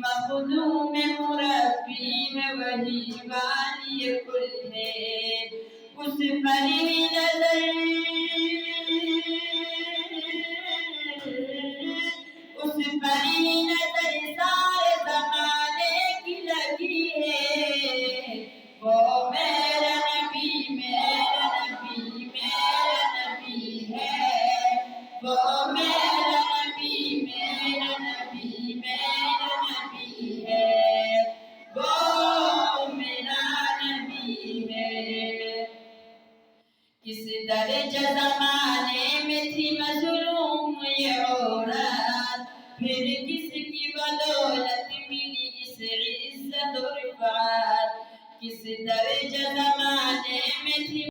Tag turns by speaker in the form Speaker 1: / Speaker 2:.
Speaker 1: مخدوم مربی ہے وہی والی کل ہے اس پر ہی نظر سارے زمانے کی لگی ہے وہ میرا نبی میرا نبی میرا نبی ہے وہ میرا نبی میرا نبی میرا نبی ہے وہ میرا نبی ہے کس درجہ زمانے میں تھی مظلوم یہ عورت پھر کس کی بدولت ملی اس عزت و رفعت کس درجہ زمانے میں تھی